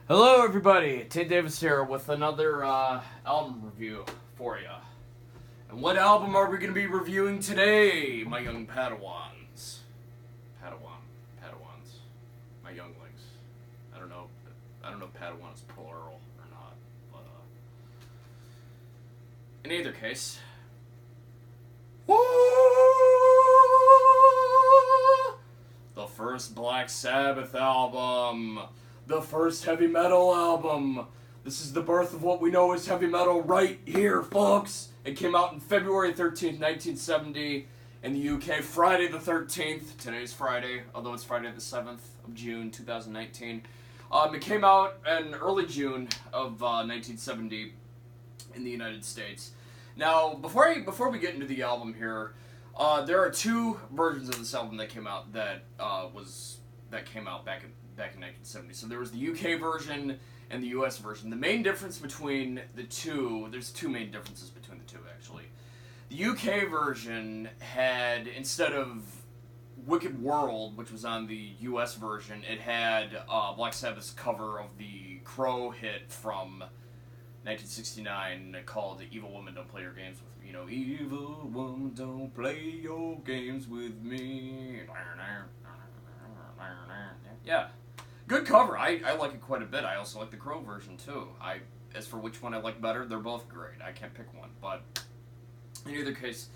Hello, everybody. Tate Davis here with another album review for you. And what album are we going to be reviewing today, my young Padawans? Padawans, my younglings. I don't know if Padawan is plural or not, but in either case, the first Black Sabbath album. The first heavy metal album. This is the birth of what we know as heavy metal right here, folks. It came out on February 13th, 1970 in the UK, Friday the 13th. Today's Friday, although it's Friday the 7th of June, 2019. It came out in early June of 1970 in the United States. Now, before we get into the album here, there are two versions of this album that came out that came out back in 1970. So there was the UK version and the US version. The main difference between the two, there's two main differences between the two actually. The UK version had, instead of Wicked World, which was on the US version, it had Black Sabbath's cover of the Crow hit from 1969 called "Evil Woman Don't Play Your Games with Me." You know, "Evil woman don't play your games with me." Yeah. Good cover. I like it quite a bit. I also like the Crow version too. As for which one I like better, they're both great. I can't pick one. But in either case,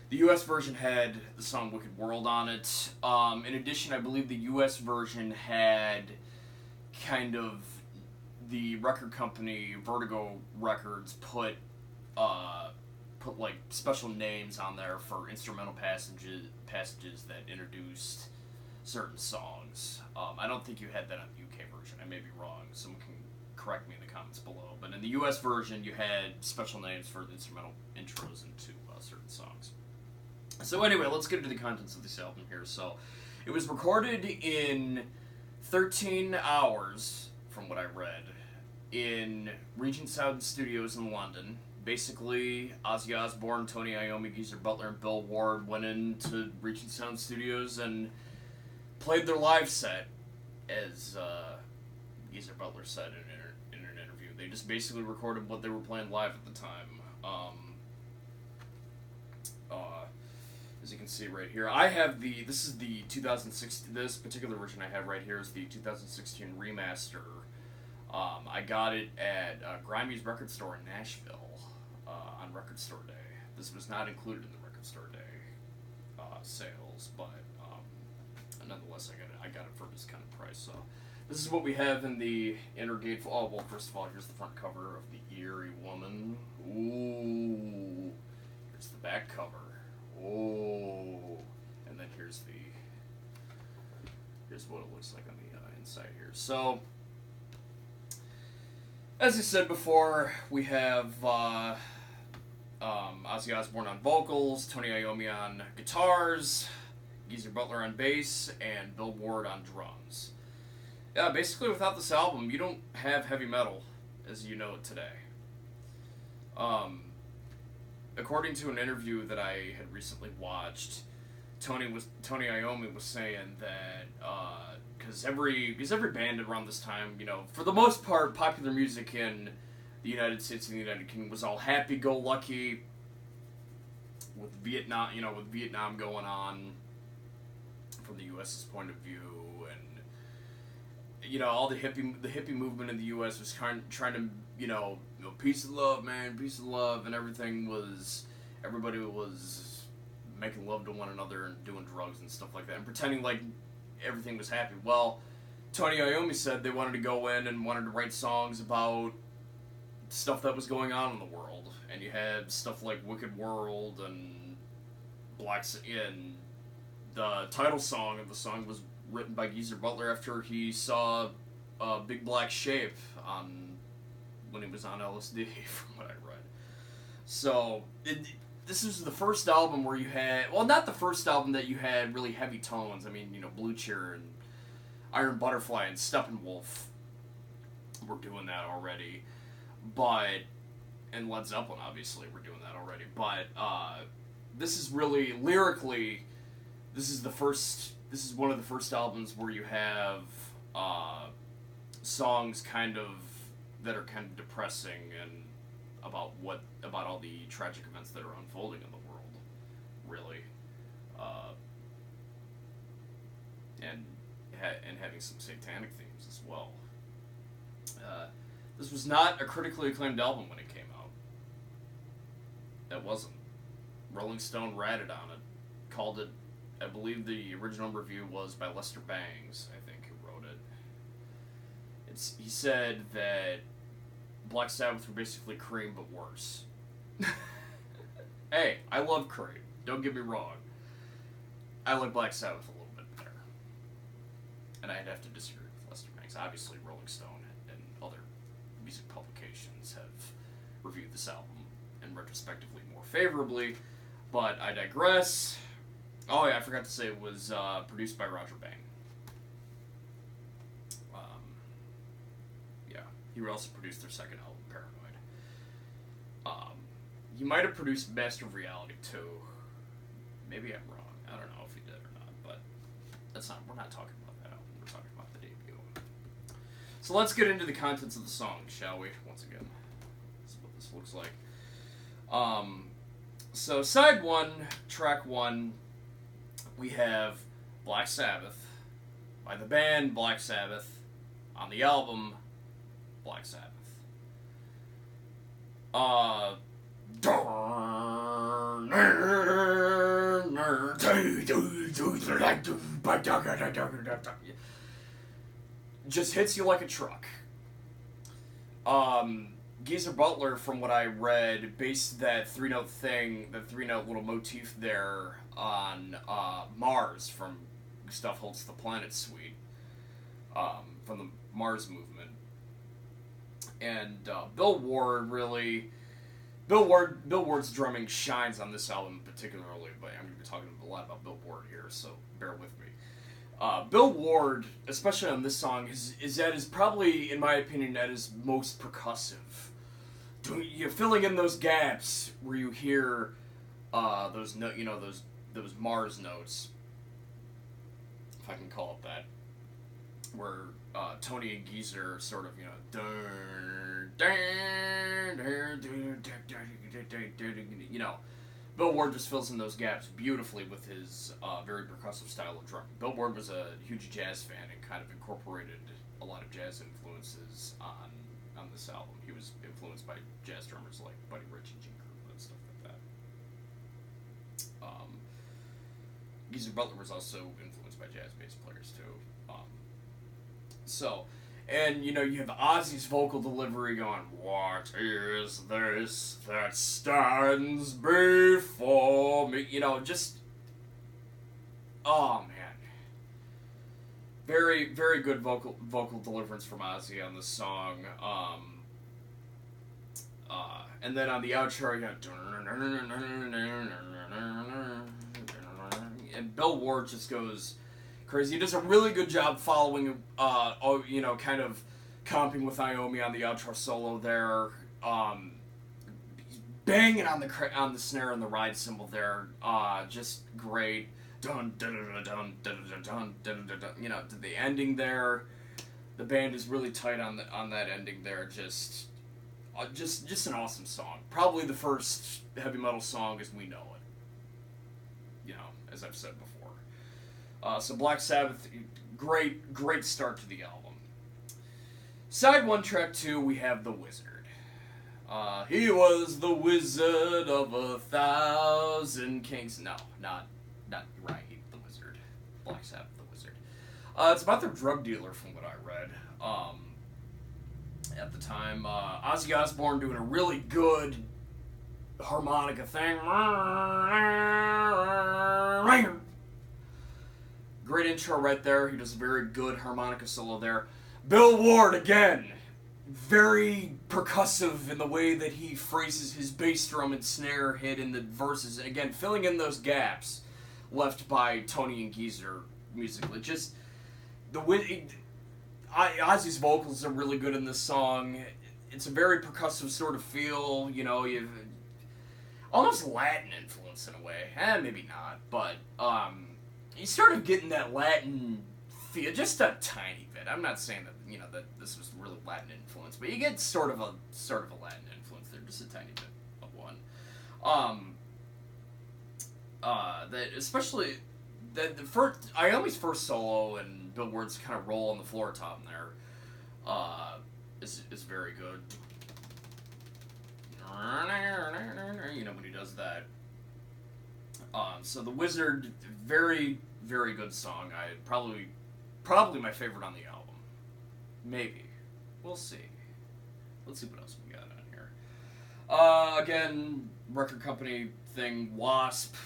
the US version had the song "Wicked World" on it. In addition, I believe the US version had kind of the record company Vertigo Records put like special names on there for instrumental passages that introduced certain songs. I don't think you had that on the UK version. I may be wrong. Someone can correct me in the comments below. But in the US version, you had special names for the instrumental intros into certain songs. So anyway, let's get into the contents of this album here. So, it was recorded in 13 hours, from what I read, in Regent Sound Studios in London. Basically, Ozzy Osbourne, Tony Iommi, Geezer Butler, and Bill Ward went into Regent Sound Studios and played their live set, as Geezer Butler said in an interview. They just basically recorded what they were playing live at the time. As you can see right here, I have this is the 2016, this particular version I have right here is the 2016 remaster. I got it at Grimey's Record Store in Nashville on Record Store Day. This was not included in the Record Store Day sales, but nonetheless, I got it for a discounted price. So this is what we have in the inner gatefold. Oh, well, first of all, here's the front cover of the Eerie Woman. Ooh. Here's the back cover. Oh. And then here's what it looks like on the inside here. So, as I said before, we have Ozzy Osbourne on vocals, Tony Iommi on guitars, Geezer Butler on bass, and Bill Ward on drums. Yeah, basically without this album, you don't have heavy metal as you know it today. According to an interview that I had recently watched, Tony Iommi was saying that because every band around this time, you know, for the most part, popular music in the United States and the United Kingdom was all happy-go-lucky with Vietnam going on from the U.S.'s point of view, and all the hippie movement in the U.S. was trying to peace and love, man, peace and love, and everybody was making love to one another and doing drugs and stuff like that and pretending like everything was happy. Well, Tony Iommi said they wanted to go in and wanted to write songs about stuff that was going on in the world, and you had stuff like Wicked World and and the title song of the song was written by Geezer Butler after he saw Big Black Shape when he was on LSD, from what I read. So, this is the first album where you had, well, not the first album that you had really heavy tones. I mean, Blue Cheer and Iron Butterfly and Steppenwolf were doing that already, and Led Zeppelin, obviously, were doing that already, but this is really, lyrically, this is one of the first albums where you have songs that are kind of depressing and about all the tragic events that are unfolding in the world, really, and having some satanic themes as well. This was not a critically acclaimed album when it came out. It wasn't. Rolling Stone ratted on it, called it. I believe the original review was by Lester Bangs, I think, who wrote it. He said that Black Sabbath were basically Cream, but worse. Hey, I love Cream. Don't get me wrong. I like Black Sabbath a little bit better. And I'd have to disagree with Lester Bangs. Obviously, Rolling Stone and other music publications have reviewed this album and retrospectively more favorably, but I digress. Oh yeah, I forgot to say it was produced by Roger Bang. Yeah, he also produced their second album, Paranoid. He might have produced Master of Reality too. Maybe I'm wrong. I don't know if he did or not, but we're not talking about that album. We're talking about the debut. So let's get into the contents of the song, shall we? Once again, this is what this looks like. So side 1, track 1, we have Black Sabbath by the band Black Sabbath on the album Black Sabbath. Just hits you like a truck. Geezer Butler, from what I read, based that 3-note little motif there on Mars from Gustav Holst's The Planet Suite, from the Mars movement. And Bill Ward's drumming shines on this album particularly, but I'm going to be talking a lot about Bill Ward here, so bear with me. Bill Ward, especially on this song, is probably, in my opinion, at his most percussive. You're filling in those gaps where you hear those Mars notes, if I can call it that, where Tony and Geezer sort of Bill Ward just fills in those gaps beautifully with his very percussive style of drumming. Bill Ward was a huge jazz fan and kind of incorporated a lot of jazz influences on this album. He was influenced by jazz drummers like Buddy Rich and Gene Krupa and stuff like that. Geezer Butler was also influenced by jazz bass players too. And you have Ozzy's vocal delivery going, "What is this that stands before me?" Oh man, very very good vocal deliverance from Ozzy on this song. And then on the outro, you have, and Bill Ward just goes crazy. He does a really good job following, kind of comping with Iommi on the outro solo there. He's banging on the snare and the ride cymbal there. Just great. Dun dun dun dun dun dun dun dun dun. The ending there. The band is really tight on that ending there. Just an awesome song. Probably the first heavy metal song as we know it. As I've said before. So Black Sabbath, great start to the album. Side 1, track 2, we have The Wizard. He was the wizard of 1,000 kings. No, not Uriah Heep, The Wizard. Black Sabbath, The Wizard. It's about their drug dealer, from what I read. At the time, Ozzy Osbourne doing a really good harmonica thing. Great intro right there. He does a very good harmonica solo there. Bill Ward, again, very percussive in the way that he phrases his bass drum and snare hit in the verses. And again, filling in those gaps left by Tony and Geezer musically. Just Ozzy's vocals are really good in this song. It's a very percussive sort of feel. You've almost Latin influence in a way. Maybe not, but you started getting that Latin just a tiny bit. I'm not saying that that this was really Latin influence, but you get sort of a Latin influence there, just a tiny bit of one. That especially the first Iommi's first solo and Bill Ward's kind of roll on the floor tom there is very good. When he does that. So the Wizard, very, very good song. Probably my favorite on the album. Maybe. We'll see. Let's see what else we got on here. Again, record company thing, Wasp.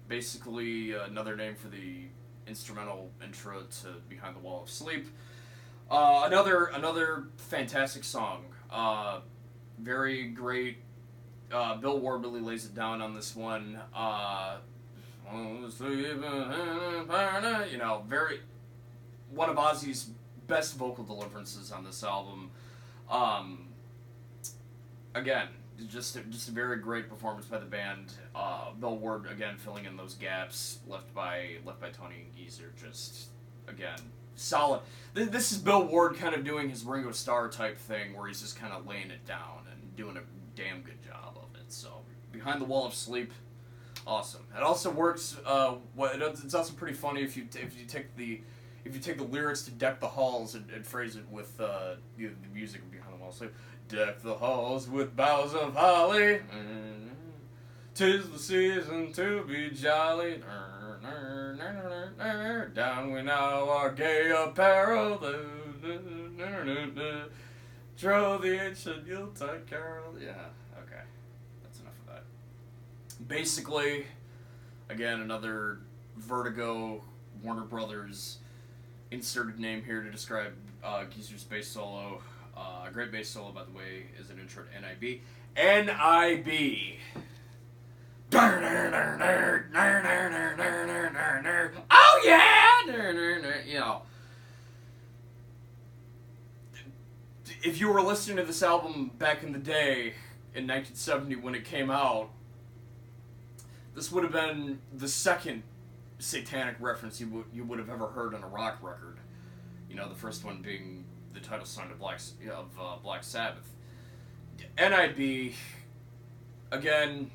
Basically, another name for the instrumental intro to Behind the Wall of Sleep. Another fantastic song. Very great. Bill Ward really lays it down on this one. Very one of Ozzy's best vocal deliverances on this album. Again, just a very great performance by the band. Bill Ward again filling in those gaps left by Tony and Geezer. Just again solid. This is Bill Ward kind of doing his Ringo Starr type thing where he's just kind of laying it down and doing a damn good job of it. So Behind the Wall of Sleep, awesome. It also works. It's also pretty funny if you take the lyrics to Deck the Halls and phrase it with the music of Behind the Wall of Sleep. Deck the halls with boughs of holly. 'Tis the season to be jolly. Down we now our gay apparel. Troll the ancient Yuletide carol. Yeah, okay. That's enough of that. Basically, again, another Vertigo, Warner Brothers inserted name here to describe Geezer's bass solo. A great bass solo, by the way, is an intro to NIB. NIB. Oh yeah! If you were listening to this album back in the day, in 1970 when it came out, this would have been the second satanic reference you would have ever heard on a rock record. The first one being the title song of Black Sabbath. NIB, again,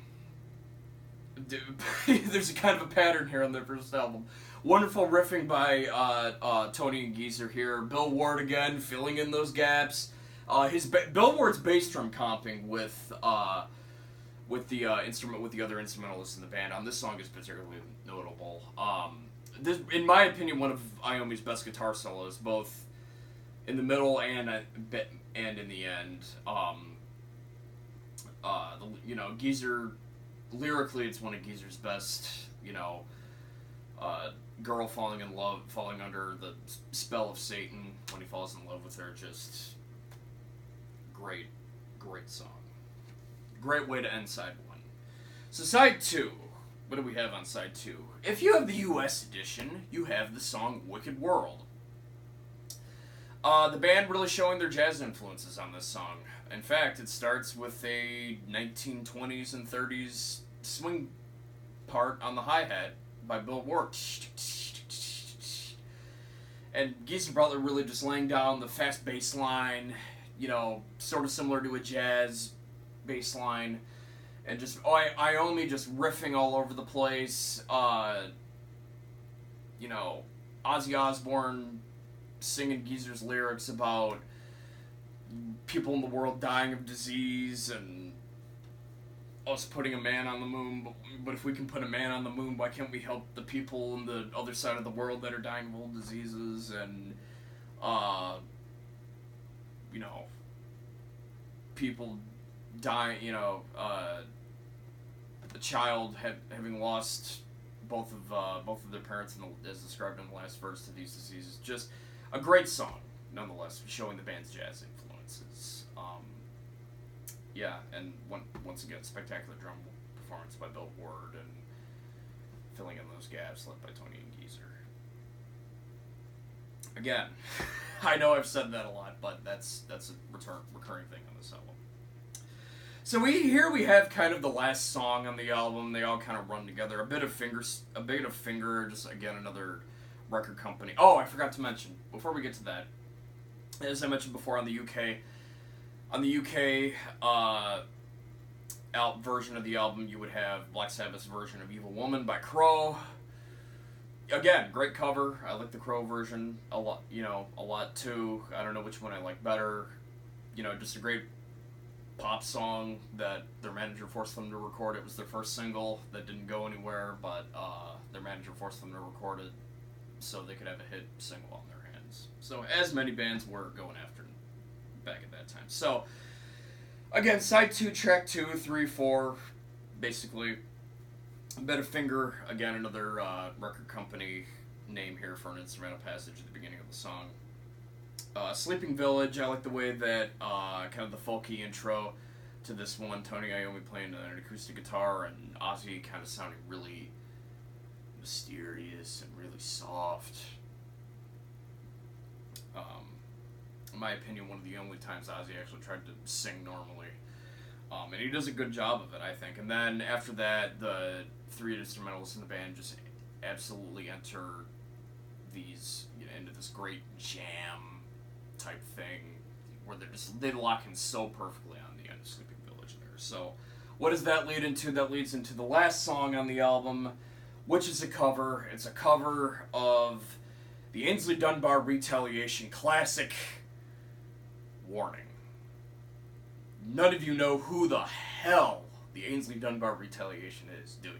there's a kind of a pattern here on their first album. Wonderful riffing by Tony and Geezer here. Bill Ward again filling in those gaps. Bill Ward's bass drum comping with the other instrumentalists in the band on this song is particularly notable. This, in my opinion, one of Iommi's best guitar solos, both in the middle and in the end. Geezer, lyrically, it's one of Geezer's best. Girl falling in love, falling under the spell of Satan when he falls in love with her. Just great song. Great way to end side one. So side two. What do we have on side two? If you have the US edition, you have the song Wicked World. The band really showing their jazz influences on this song. In fact, it starts with a 1920s and 30s swing part on the hi-hat by Bill Ward. And Geezer Butler really just laying down the fast bass line, sort of similar to a jazz bass line. And just Iommi just riffing all over the place. Ozzy Osbourne singing Geezer's lyrics about people in the world dying of disease and us putting a man on the moon. But if we can put a man on the moon, why can't we help the people on the other side of the world that are dying of old diseases? And people dying. A child having lost both of their parents, as described in the last verse, to these diseases. Just a great song, nonetheless, showing the band's jazz influences. And once again, spectacular drum performance by Bill Ward and filling in those gaps led by Tony and Geezer. Again, I know I've said that a lot, but that's a recurring thing on this album. So we have kind of the last song on the album. They all kind of run together. A bit of finger, just again another record company. Oh, I forgot to mention, before we get to that, as I mentioned before, on the UK version of the album, you would have Black Sabbath's version of Evil Woman by Crow. Again, great cover. I like the Crow version a lot too. I don't know which one I like better. Just a great pop song that their manager forced them to record. It was their first single that didn't go anywhere, but their manager forced them to record it so they could have a hit single on their hands. So, as many bands were going after back at that time. So, again, side 2, track 2, 3, 4, basically. Bet a Finger, again, another record company name here for an instrumental passage at the beginning of the song. Sleeping Village, I like the way that kind of the folky intro to this one, Tony Iommi playing an acoustic guitar and Ozzy kind of sounding really mysterious and really soft. In my opinion, one of the only times Ozzy actually tried to sing normally. And he does a good job of it, I think. And then after that, the 3 instrumentalists in the band just absolutely enter into this great jam type thing where they lock in so perfectly on the end of Sleeping Village there. So what does that lead into? That leads into the last song on the album, which is a cover. It's a cover of the Ainsley Dunbar Retaliation classic, Warning. None of you know who the hell the Ainsley Dunbar Retaliation is, do you?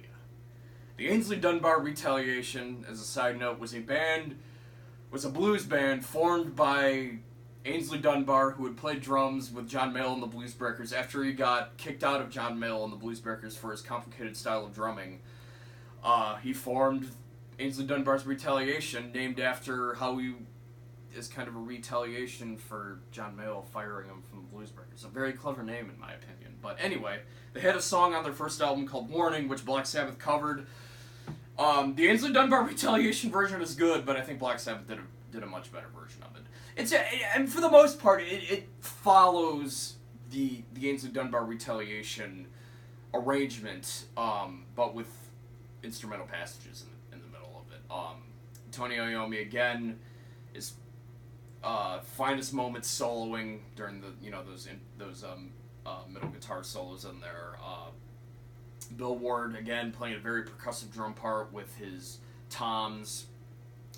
The Ainsley Dunbar Retaliation, as a side note, was a blues band formed by Ainsley Dunbar, who had played drums with John Mayall and the Bluesbreakers after he got kicked out of John Mayall and the Bluesbreakers for his complicated style of drumming. He formed Ainsley Dunbar's Retaliation, named after how he is kind of a retaliation for John Mayall firing him from the Bluesbreakers. A very clever name, in my opinion. But anyway, they had a song on their first album called Warning, which Black Sabbath covered. The Ainsley Dunbar Retaliation version is good, but I think Black Sabbath did a much better version of it. And for the most part, it follows the Ainsley Dunbar Retaliation arrangement, but with instrumental passages in the middle of it. Tony Iommi again is finest moments soloing during the those middle guitar solos in there. Bill Ward again playing a very percussive drum part with his toms,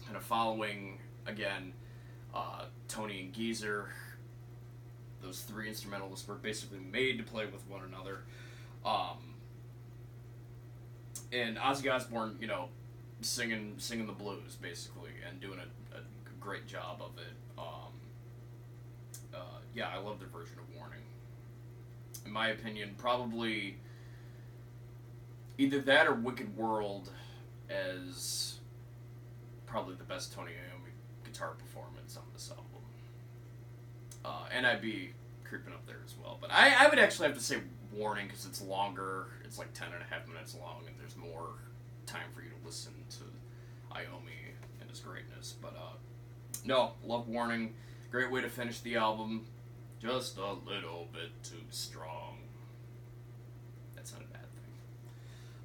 kind of following again Tony and Geezer. Those 3 instrumentalists were basically made to play with one another. And Ozzy Osbourne, singing the blues basically and doing a great job of it. Yeah, I love their version of Warning. In my opinion, probably either that or Wicked World as probably the best Tony Iommi guitar performance on this album. NIB creeping up there as well. But I would actually have to say Warning because it's longer. It's like 10.5 minutes long and there's more time for you to listen to Iommi and his greatness. But no, love Warning. Great way to finish the album. Just a little bit too strong. That's not a bad thing.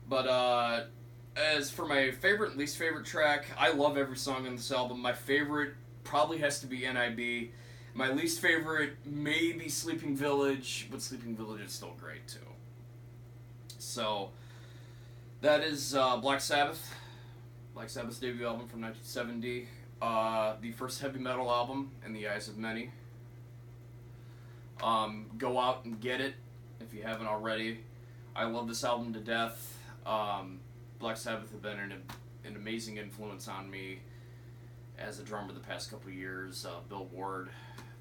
But as for my favorite and least favorite track, I love every song on this album. My favorite probably has to be NIB. My least favorite, maybe Sleeping Village, but Sleeping Village is still great too. So, that is Black Sabbath. Black Sabbath's debut album from 1970. The first heavy metal album in the eyes of many. Go out and get it if you haven't already. I love this album to death. Black Sabbath have been an amazing influence on me as a drummer the past couple of years. Bill Ward,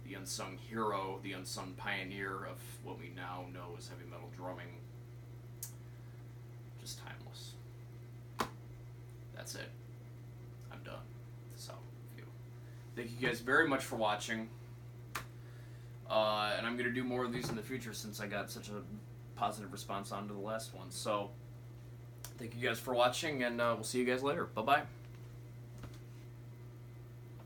the unsung hero, the unsung pioneer of what we now know as heavy metal drumming. Just timeless. That's it. I'm done with this album review. Thank you guys very much for watching. And I'm going to do more of these in the future since I got such a positive response on to the last one. So, thank you guys for watching, and we'll see you guys later. Bye-bye.